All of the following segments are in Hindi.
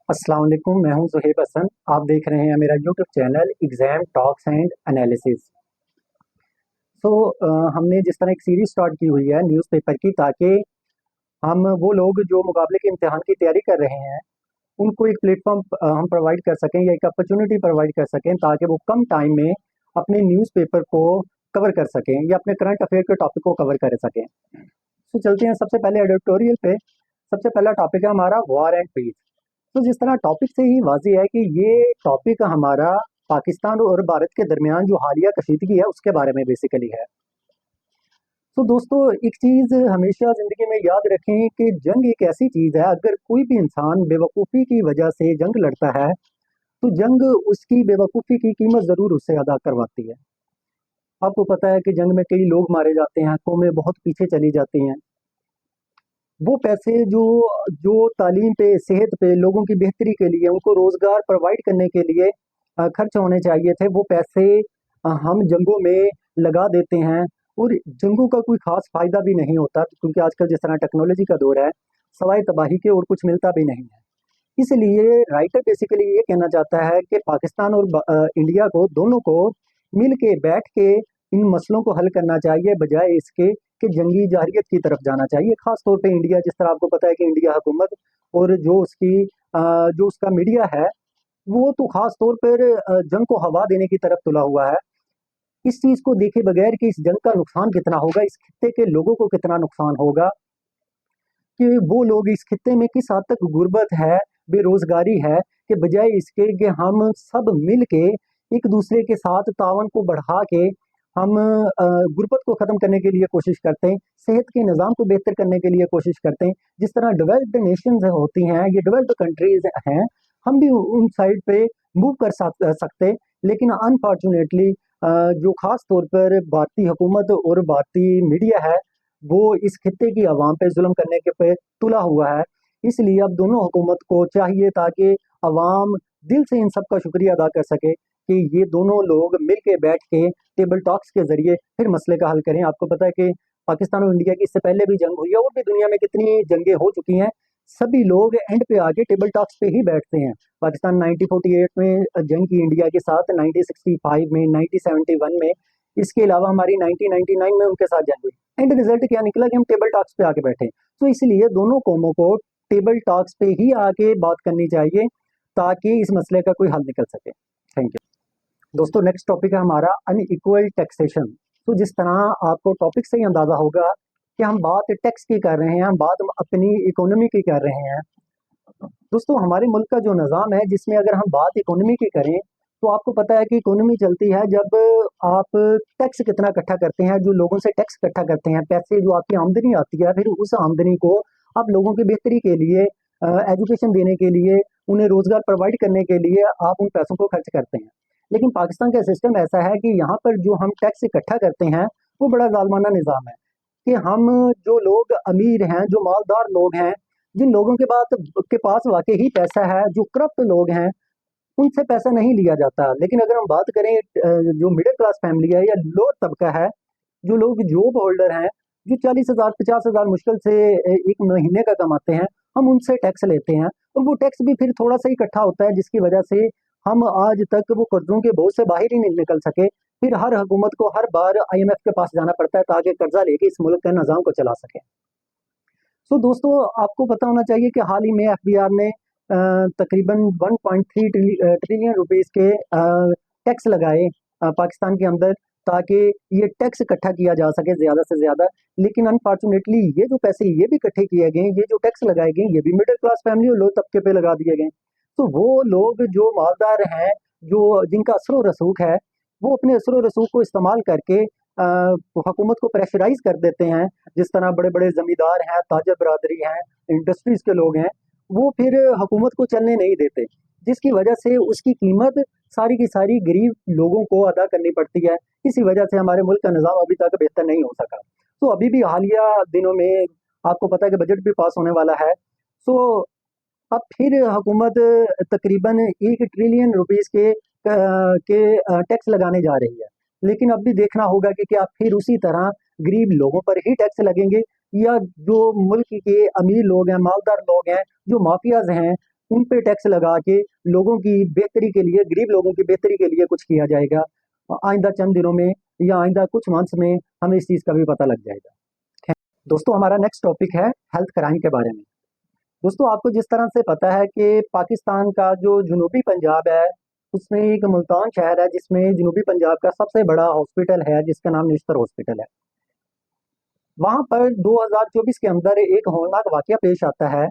अस्सलाम वालेकुम, मैं हूं ज़ुहैब हसन। आप देख रहे हैं मेरा YouTube channel exam talks and analysis. So हमने जिस तरह एक सीरीज़ स्टार्ट की हुई है न्यूज़पेपर की, ताकि हम वो लोग जो मुकाबले के इम्तिहान की तैयारी कर रहे हैं उनको एक प्लेटफॉर्म हम प्रोवाइड कर सकें या एक अपॉर्चुनिटी प्रोवाइड कर सकें, ताकि वो कम टाइम में अपने न्यूज़पेपर को कवर कर सकें या अपने करंट अफेयर के टॉपिक को कवर कर सकें। तो चलते हैं सबसे पहले एडिटोरियल पे। सबसे पहला टॉपिक है हमारा वॉर एंड पीस। तो जिस तरह टॉपिक से ही वाज़ी है कि ये टॉपिक हमारा पाकिस्तान और भारत के दरमियान जो हालिया कशीदगी है उसके बारे में बेसिकली है। तो दोस्तों, एक चीज़ हमेशा ज़िंदगी में याद रखें कि जंग एक ऐसी चीज़ है, अगर कोई भी इंसान बेवकूफ़ी की वजह से जंग लड़ता है तो जंग उसकी बेवकूफ़ी की कीमत ज़रूर उससे अदा करवाती है। आपको पता है कि जंग में कई लोग मारे जाते हैं, कौमें बहुत पीछे चली जाती हैं। वो पैसे जो जो तालीम पे, सेहत पे, लोगों की बेहतरी के लिए, उनको रोज़गार प्रोवाइड करने के लिए खर्च होने चाहिए थे, वो पैसे हम जंगों में लगा देते हैं और जंगों का कोई ख़ास फ़ायदा भी नहीं होता, क्योंकि आजकल जिस तरह टेक्नोलॉजी का दौर है, सवाए तबाही के और कुछ मिलता भी नहीं है। इसलिए राइटर बेसिकली ये कहना चाहता है कि पाकिस्तान और इंडिया को, दोनों को मिल के बैठ के इन मसलों को हल करना चाहिए, बजाय इसके कि जंगी जारियत की तरफ जाना चाहिए। ख़ास तौर पे इंडिया, जिस तरह आपको पता है कि इंडिया हुकूमत और जो उसकी जो उसका मीडिया है, वो तो ख़ास तौर पर जंग को हवा देने की तरफ तुला हुआ है। इस चीज़ को देखे बगैर कि इस जंग का नुकसान कितना होगा, इस खित्ते के लोगों को कितना नुकसान होगा, कि वो लोग इस खित्ते में किस हद तक गुर्बत है, बेरोज़गारी है, कि बजाय इसके कि हम सब मिल के एक दूसरे के साथ तावन को बढ़ा के हम गुर्बत को ख़त्म करने के लिए कोशिश करते हैं, सेहत के निज़ाम को बेहतर करने के लिए कोशिश करते हैं। जिस तरह डेवलप्ड नेशंस होती हैं, ये डेवलप्ड कंट्रीज़ हैं, हम भी उन साइड पे मूव कर सकते, लेकिन अनफॉर्चुनेटली जो ख़ास तौर पर भारतीय हुकूमत और भारतीय मीडिया है, वो इस खित्ते की अवाम पे जुल्म करने के पे तुला हुआ है। इसलिए अब दोनों हुकूमत को चाहिए, ताकि अवाम दिल से इन सब का शुक्रिया अदा कर सके कि ये दोनों लोग मिल के बैठ के टेबल टॉक्स के ज़रिए फिर मसले का हल करें। आपको पता है कि पाकिस्तान और इंडिया की इससे पहले भी जंग हुई है और भी दुनिया में कितनी जंगें हो चुकी हैं। सभी लोग एंड पे आके टेबल टॉक्स पे ही बैठते हैं। पाकिस्तान 1948 में जंग की इंडिया के साथ, 1965 में, 1971 में, इसके अलावा हमारी 1999 में उनके साथ जंग हुई। एंड रिजल्ट क्या निकला कि हम टेबल टॉक्स पे आके बैठे। तो इसलिए दोनों कौमों को टेबल टॉक्स पे ही आके बात करनी चाहिए, ताकि इस मसले का कोई हल निकल सके। थैंक यू दोस्तों। नेक्स्ट टॉपिक है हमारा अनइक्वल टैक्सेशन। तो जिस तरह आपको टॉपिक से ही अंदाजा होगा कि हम बात टैक्स की कर रहे हैं, हम बात अपनी इकोनॉमी की कर रहे हैं। दोस्तों, हमारे मुल्क का जो निज़ाम है, जिसमें अगर हम बात इकोनॉमी की करें, तो आपको पता है कि इकोनॉमी चलती है जब आप टैक्स कितना इकट्ठा करते हैं, जो लोगों से टैक्स इकट्ठा करते हैं, पैसे जो आपकी आमदनी आती है, फिर उस आमदनी को आप लोगों की बेहतरी के लिए, एजुकेशन देने के लिए, उन्हें रोज़गार प्रोवाइड करने के लिए आप उन पैसों को खर्च करते हैं। लेकिन पाकिस्तान का सिस्टम ऐसा है कि यहाँ पर जो हम टैक्स इकट्ठा करते हैं, वो बड़ा ज़ालिमाना निज़ाम है, कि हम, जो लोग अमीर हैं, जो मालदार लोग हैं, जिन लोगों के पास वाक़ई ही पैसा है, जो करप्ट लोग हैं, उनसे पैसा नहीं लिया जाता। लेकिन अगर हम बात करें जो मिडिल क्लास फैमिली है या लोअर तबका है, जो लोग जॉब होल्डर हैं, जो 40,000 50,000 मुश्किल से 1 महीने का कमाते हैं, हम उनसे टैक्स लेते हैं और वो टैक्स भी फिर थोड़ा-सा इकट्ठा होता है, जिसकी वजह से हम आज तक वो कर्ज़ों के बोझ से बाहर ही नहीं निकल सके। फिर हर हुकूमत को हर बार आईएमएफ के पास जाना पड़ता है, ताकि कर्ज़ा लेके इस मुल्क के निज़ाम को चला सकें। सो दोस्तों, आपको पता होना चाहिए कि हाल ही में एफबीआर ने तकरीबन 1.3 ट्रिलियन रुपीस के टैक्स लगाए पाकिस्तान के अंदर, ताकि ये टैक्स इकट्ठा किया जा सके ज़्यादा से ज़्यादा। लेकिन अनफॉर्चुनेटली ये जो पैसे ये भी इकट्ठे किए गए, ये जो टैक्स लगाए गए, ये भी मिडिल क्लास फैमिली और लो तबके पे लगा दिए गए। तो वो लोग जो मालदार हैं, जो जिनका असर व रसूख है, वो अपने असर व रसूख को इस्तेमाल करके हुकूमत को प्रेशराइज कर देते हैं। जिस तरह बड़े-बड़े ज़मींदार हैं, ताजर बरादरी हैं, इंडस्ट्रीज़ के लोग हैं, वो फिर हुकूमत को चलने नहीं देते, जिसकी वजह से उसकी कीमत सारी की सारी गरीब लोगों को अदा करनी पड़ती है। इसी वजह से हमारे मुल्क का निज़ाम अभी तक बेहतर नहीं हो सका। तो अभी भी हालिया दिनों में आपको पता है कि बजट भी पास होने वाला है। सो अब फिर हुकूमत तकरीबन 1 ट्रिलियन रुपीस के टैक्स लगाने जा रही है। लेकिन अब भी देखना होगा कि क्या फिर उसी तरह गरीब लोगों पर ही टैक्स लगेंगे, या जो मुल्क के अमीर लोग हैं, मालदार लोग हैं, जो माफियाज़ हैं, उन पे टैक्स लगा के लोगों की बेहतरी के लिए, गरीब लोगों की बेहतरी के लिए कुछ किया जाएगा। आइंदा चंद दिनों में या आइंदा कुछ मंथ्स में हमें इस चीज़ का भी पता लग जाएगा। खैर, दोस्तों हमारा नेक्स्ट टॉपिक है हेल्थ क्राइम के बारे में। दोस्तों आपको जिस तरह से पता है कि पाकिस्तान का जो जनूबी पंजाब है, उसमें एक मुल्तान शहर है जिसमें जनूबी पंजाब का सबसे बड़ा हॉस्पिटल है जिसका नाम निश्तर हॉस्पिटल है। वहाँ पर 2024 के अंदर एक हौलनाक वाकया पेश आता है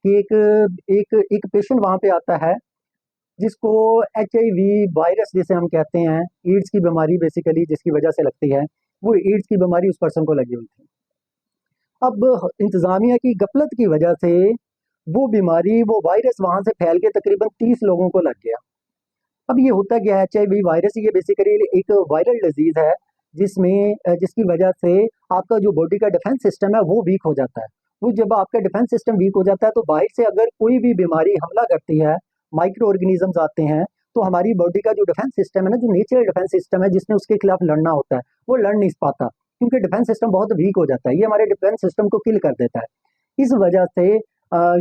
कि एक एक एक पेशेंट वहाँ पे आता है जिसको HIV वायरस जिसे हम कहते हैं, एड्स की बीमारी बेसिकली जिसकी वजह से लगती है, वो एड्स की बीमारी उस पर्सन को लगी हुई थी। अब इंतज़ामिया की गफलत की वजह से वो बीमारी, वो वायरस वहाँ से फैल के तकरीबन 30 लोगों को लग गया। अब ये होता क्या है, HIV वायरस ये बेसिकली एक वायरल डिजीज़ है जिसमें जिसकी वजह से आपका जो बॉडी का डिफेंस सिस्टम है वो वीक हो जाता है। वो जब आपका डिफेंस सिस्टम वीक हो जाता है तो बाहर से अगर कोई भी बीमारी हमला करती है, माइक्रो ऑर्गेनिजम्स आते हैं, तो हमारी बॉडी का जो डिफेंस सिस्टम है ना, जो नेचुरल डिफेंस सिस्टम है जिसने उसके खिलाफ लड़ना होता है, वो लड़ नहीं पाता क्योंकि डिफेंस सिस्टम बहुत वीक हो जाता है। ये हमारे डिफेंस सिस्टम को किल कर देता है। इस वजह से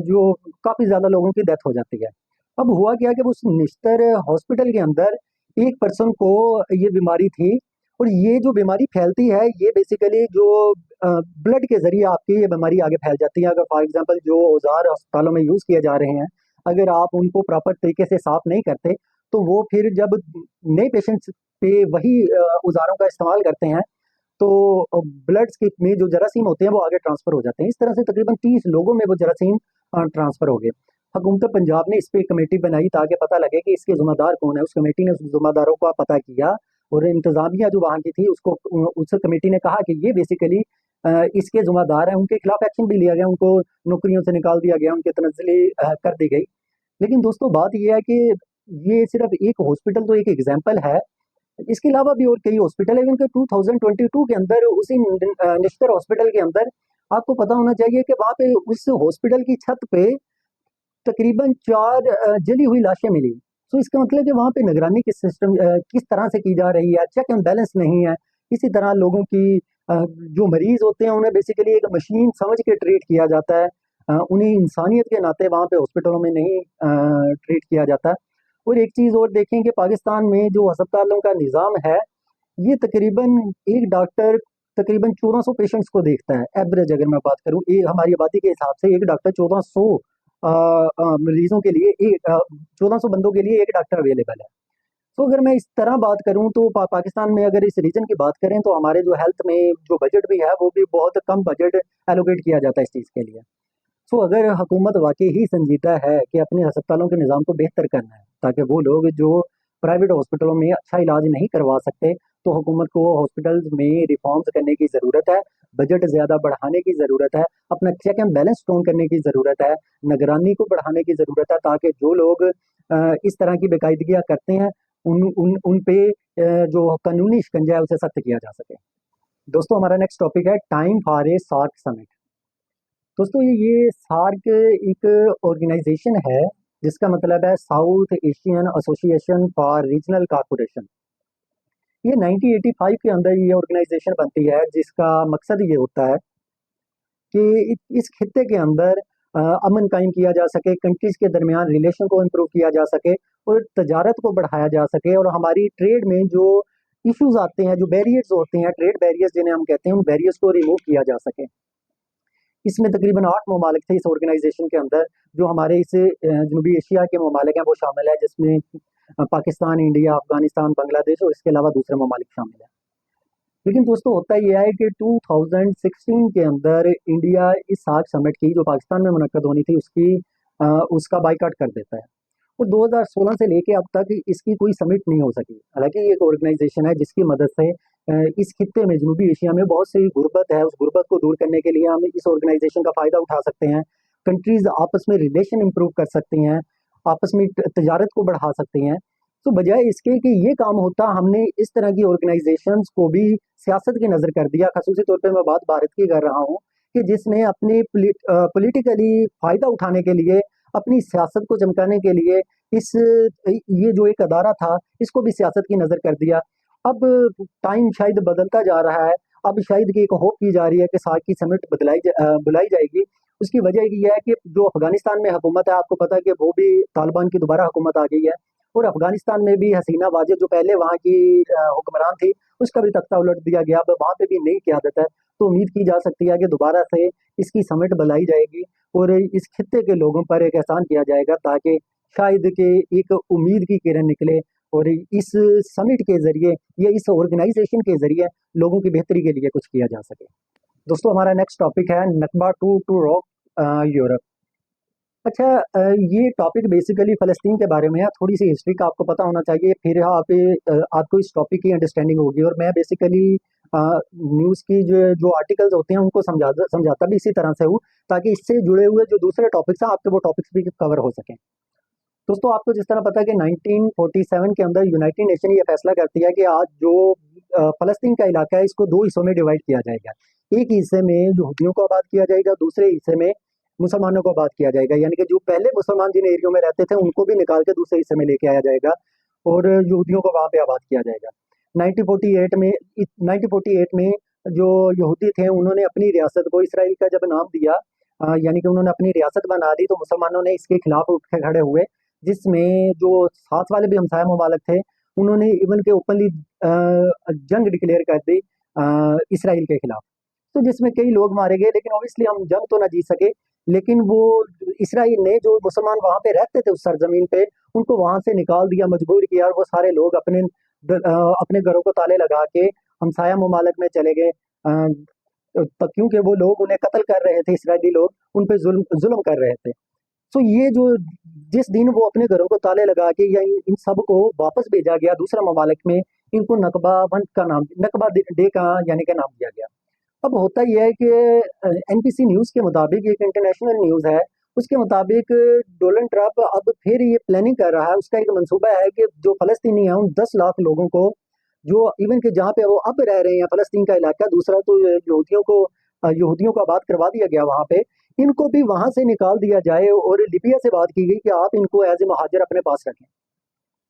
जो काफ़ी ज़्यादा लोगों की डेथ हो जाती है। अब हुआ क्या कि उस निश्तर हॉस्पिटल के अंदर एक पर्सन को ये बीमारी थी, और ये जो बीमारी फैलती है ये बेसिकली जो ब्लड के ज़रिए आपकी ये बीमारी आगे फैल जाती है। अगर फॉर एग्जांपल जो औज़ार अस्पतालों में यूज़ किए जा रहे हैं, अगर आप उनको प्रॉपर तरीके से साफ़ नहीं करते, तो वो फिर जब नए पेशेंट्स पे वही औज़ारों का इस्तेमाल करते हैं, तो ब्लड्स के में जो जरासीम होते हैं वो आगे ट्रांसफ़र हो जाते हैं। इस तरह से तकरीबन 30 लोगों में वो जरासीम ट्रांसफ़र हो गए। हुकूमत पंजाब ने इस पे कमेटी बनाई ताकि पता लगे कि इसके ज़िम्मेदार कौन है। उस कमेटी ने उस ज़िम्मेदारों का पता किया और इंतज़ामिया जो वहाँ की थी उसको उस कमेटी ने कहा कि ये बेसिकली इसके ज़िम्मेदार हैं। उनके खिलाफ एक्शन भी लिया गया, उनको नौकरियों से निकाल दिया गया, उनकी तनज़्ज़ुली कर दी गई। लेकिन दोस्तों बात ये है कि ये सिर्फ़ एक हॉस्पिटल तो एक एग्ज़ाम्पल है। इसके अलावा भी और कई हॉस्पिटल है। इवन के 2022 के अंदर उसी निश्तर हॉस्पिटल के अंदर आपको पता होना चाहिए कि वहाँ पे उस हॉस्पिटल की छत पे तकरीबन 4 जली हुई लाशें मिली। तो इसका मतलब कि वहाँ पे निगरानी किस तरह से की जा रही है, चेक एंड बैलेंस नहीं है। इसी तरह लोगों की जो मरीज़ होते हैं उन्हें बेसिकली एक मशीन समझ के ट्रीट किया जाता है। उन्हें इंसानियत के नाते वहाँ पे हॉस्पिटलों में नहीं ट्रीट किया जाता। और एक चीज़ और देखें कि पाकिस्तान में जो अस्पतालों का निज़ाम है, ये तकरीबन एक डॉक्टर तकरीबन 1400 पेशेंट्स को देखता है। एवरेज अगर मैं बात करूँ, ये हमारी आबादी के हिसाब से एक डॉक्टर 1400 मरीजों के लिए 1400 बंदों के लिए एक डॉक्टर अवेलेबल है। तो अगर मैं इस तरह बात करूँ तो पाकिस्तान में अगर इस रीजन की बात करें तो हमारे जो हेल्थ में जो बजट भी है वो भी बहुत कम बजट एलोकेट किया जाता है इस चीज़ के लिए। तो अगर हुकूमत वाकई ही संजीदा है कि अपने अस्पतालों के निज़ाम को बेहतर करना है ताकि वो लोग जो प्राइवेट हॉस्पिटलों में अच्छा इलाज नहीं करवा सकते, तो हुकूमत को हॉस्पिटल्स में रिफॉर्म्स करने की ज़रूरत है, बजट ज़्यादा बढ़ाने की ज़रूरत है, अपना चेक एंड बैलेंस स्ट्रॉन्ग करने की ज़रूरत है, निगरानी को बढ़ाने की ज़रूरत है ताकि जो लोग इस तरह की बेकायदगियाँ करते हैं उन पे जो कानूनी शिकंजा है उसे सख्त किया जा सके। दोस्तों हमारा नेक्स्ट टॉपिक है time for a SAARC summit. दोस्तों ये सार्क एक ऑर्गेनाइजेशन है जिसका मतलब है South Asian association for regional corporation. ये 1985 के अंदर ये ऑर्गेनाइजेशन बनती है जिसका मकसद ये होता है कि इस खित्ते के अंदर अमन कायम किया जा सके, कंट्रीज के दरमियान रिलेशन को इम्प्रूव किया जा सके और तजारत को बढ़ाया जा सके, और हमारी ट्रेड में जो इश्यूज आते हैं, जो बैरियर्स होते हैं, ट्रेड बैरियर्स जिन्हें हम कहते हैं, उन बैरियर्स को रिमूव किया जा सके। इसमें तकरीबन 8 ममालिक थे इस ऑर्गेनाइजेशन के अंदर। जो हमारे इस जनूबी एशिया के ममालिक हैं वो शामिल है, जिसमें पाकिस्तान, इंडिया, अफगानिस्तान, बांग्लादेश और इसके अलावा दूसरे ममालिक शामिल हैं। लेकिन दोस्तों होता यह है कि 2016 के अंदर इंडिया इस सार्क समिट की जो पाकिस्तान में मुनक्कद होनी थी उसका बाइकआउट कर देता है, और 2016 से लेके अब तक इसकी कोई समिट नहीं हो सकी। हालांकि ये एक ऑर्गेनाइजेशन है जिसकी मदद से इस खित्ते में, जनूबी एशिया में बहुत सी गुर्बत है, उस गुर्बत को दूर करने के लिए हम इस ऑर्गेनाइजेशन का फ़ायदा उठा सकते हैं। कंट्रीज़ आपस में रिलेशन इम्प्रूव कर सकती हैं, आपस में तजारत को बढ़ा सकती हैं। तो बजाय इसके कि ये काम होता, हमने इस तरह की ऑर्गेनाइजेशंस को भी सियासत की नज़र कर दिया। खसूसी तौर पे मैं बात भारत की कर रहा हूँ कि जिसने अपने पॉलिटिकली फ़ायदा उठाने के लिए, अपनी सियासत को चमकाने के लिए ये जो एक अदारा था इसको भी सियासत की नज़र कर दिया। अब टाइम शायद बदलता जा रहा है। अब शायद कि एक होप की जा रही है कि सार्क की समिट बुलाई जाएगी, उसकी वजह ये है कि जो अफ़गानिस्तान में हुकूमत है, आपको पता है कि वो भी तालिबान की दोबारा हुकूमत आ गई है, और अफ़गानिस्तान में भी हसीना वाजिद जो पहले वहाँ की हुक्मरान थी, उसका भी तख्ता उलट दिया गया। अब वहाँ पे भी नई क़यादत है, तो उम्मीद की जा सकती है कि दोबारा से इसकी समिट बुलाई जाएगी और इस खित्ते के लोगों पर एक एहसान किया जाएगा, ताकि शायद कि एक उम्मीद की किरण निकले और इस समिट के ज़रिए या इस ऑर्गेनाइज़ेशन के ज़रिए लोगों की बेहतरी के लिए कुछ किया जा सके। दोस्तों, हमारा नेक्स्ट टॉपिक है नकबा टू रॉक यूरोप। अच्छा, ये टॉपिक बेसिकली फ़लस्तीन के बारे में है। थोड़ी सी हिस्ट्री का आपको पता होना चाहिए, फिर आपको इस टॉपिक की अंडरस्टैंडिंग होगी। और मैं बेसिकली न्यूज़ की जो जो आर्टिकल्स होते हैं उनको समझाता भी इसी तरह से हूँ, ताकि इससे जुड़े हुए जो दूसरे टॉपिक्स हैं आपके वो टॉपिक्स भी कवर हो सकें। दोस्तों, आपको जिस तरह पता है कि 1947 के अंदर यूनाइटेड नेशन ये फैसला करती है कि आज जो फ़लस्तीन का इलाका है, इसको 2 हिस्सों में डिवाइड किया जाएगा। एक हिस्से में यहूदियों को आबाद किया जाएगा, दूसरे हिस्से में मुसलमानों को आबाद किया जाएगा। यानी कि जो पहले मुसलमान जिन एरियो में रहते थे, उनको भी निकाल के दूसरे हिस्से में लेके आया जाएगा और यहूदियों को वहाँ पे आबाद किया जाएगा। 1948 में जो यहूदी थे, उन्होंने अपनी रियासत को इसराइल का जब नाम दिया, यानी कि उन्होंने अपनी रियासत बना दी, तो मुसलमानों ने इसके खिलाफ उठ के खड़े हुए, जिसमें जो साथ वाले भी हमसाया ममालिक थे, उन्होंने इवन के ओपनली जंग डिक्लेयर कर दी इसराइल के खिलाफ। तो जिसमें कई लोग मारे गए, लेकिन ऑब्वियसली हम जंग तो ना जीत सके, लेकिन वो इसराइल ने जो मुसलमान वहाँ पे रहते थे उस सरजमीन पे, उनको वहाँ से निकाल दिया, मजबूर किया, और वो सारे लोग अपने घरों को ताले लगा के हमसाया ममालिक में चले गए, क्योंकि वो लोग उन्हें कत्ल कर रहे थे, इसराइली लोग उन पे जुल्म कर रहे थे। तो ये जो जिस दिन वो अपने घरों को ताले लगा के या इन सब को वापस भेजा गया दूसरा ममालिक में, इनको नकबा डे का यानी कि नाम दिया गया। अब होता ये है कि एनबीसी न्यूज़ के मुताबिक, एक इंटरनेशनल न्यूज़ है, उसके मुताबिक डोनाल्ड ट्रंप अब फिर ये प्लानिंग कर रहा है। उसका एक मंसूबा है कि जो फ़लस्तीनी हैं, उन 10 लाख लोगों को, जो इवन के जहाँ पे वो अब रह रहे हैं, फ़लस्तीन का इलाका, दूसरा तो यहूदियों को आबाद करवा दिया गया वहाँ पे, इनको भी वहाँ से निकाल दिया जाए। और लीबिया से बात की गई कि आप इनको एज़ ए महाजिर अपने पास रखें।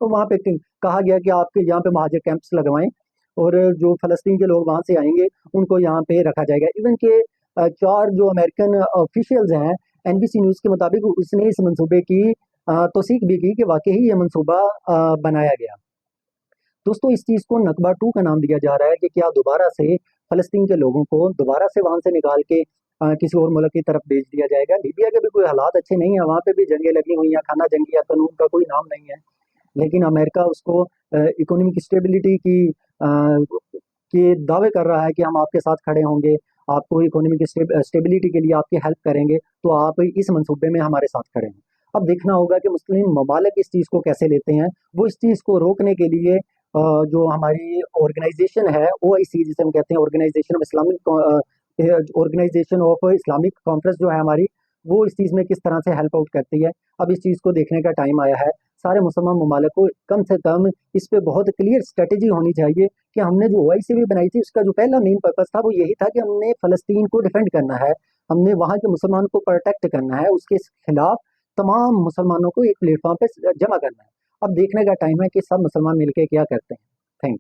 तो वहाँ पे कहा गया कि आपके यहाँ पे महाजिर कैंप्स लगवाएँ, और जो फ़लस्तीन के लोग वहाँ से आएँगे, उनको यहाँ पे रखा जाएगा। इवन के 4 जो अमेरिकन ऑफ़िशियल्स हैं, एनबीसी न्यूज़ के मुताबिक उसने इस मंसूबे की तौसीक भी की कि वाक़ई ये मंसूबा बनाया गया। दोस्तों, इस चीज़ को नकबा 2 का नाम दिया जा रहा है कि क्या दोबारा से फ़लस्तीन के लोगों को दोबारा से वहाँ से निकाल के किसी और मुल्क की तरफ भेज दिया जाएगा। लीबिया के भी कोई हालात अच्छे नहीं है, वहाँ पे भी जंगें लगी हुई हैं, खाना जंगी या कानून का कोई नाम नहीं है। लेकिन अमेरिका उसको इकोनॉमिक स्टेबिलिटी के दावे कर रहा है कि हम आपके साथ खड़े होंगे, आपको इकोनॉमिक स्टेबिलिटी के लिए आपकी हेल्प करेंगे, तो आप इस मंसूबे में हमारे साथ खड़े हैं। अब देखना होगा कि मुस्लिम ममालिक इस चीज़ को कैसे लेते हैं। वो इस चीज़ को रोकने के लिए जो हमारी ऑर्गेनाइजेशन है, ओआईसी जिसे हम कहते हैं, ऑर्गेनाइजेशन ऑफ इस्लामिक कॉन्फ्रेंस जो है हमारी, वो इस चीज़ में किस तरह से हेल्प आउट करती है। अब इस चीज़ को देखने का टाइम आया है। सारे मुसलमान ममालिक को कम से कम इस पे बहुत क्लियर स्ट्रेटेजी होनी चाहिए कि हमने जो ओआईसी भी बनाई थी, उसका जो पहला मेन पर्पस था वो यही था कि हमने फ़लस्तीन को डिफेंड करना है, हमने वहाँ के मुसलमान को प्रोटेक्ट करना है, उसके खिलाफ तमाम मुसलमानों को एक प्लेटफॉर्म पे जमा करना है। अब देखने का टाइम है कि सब मुसलमान मिलके क्या करते हैं। Thank you.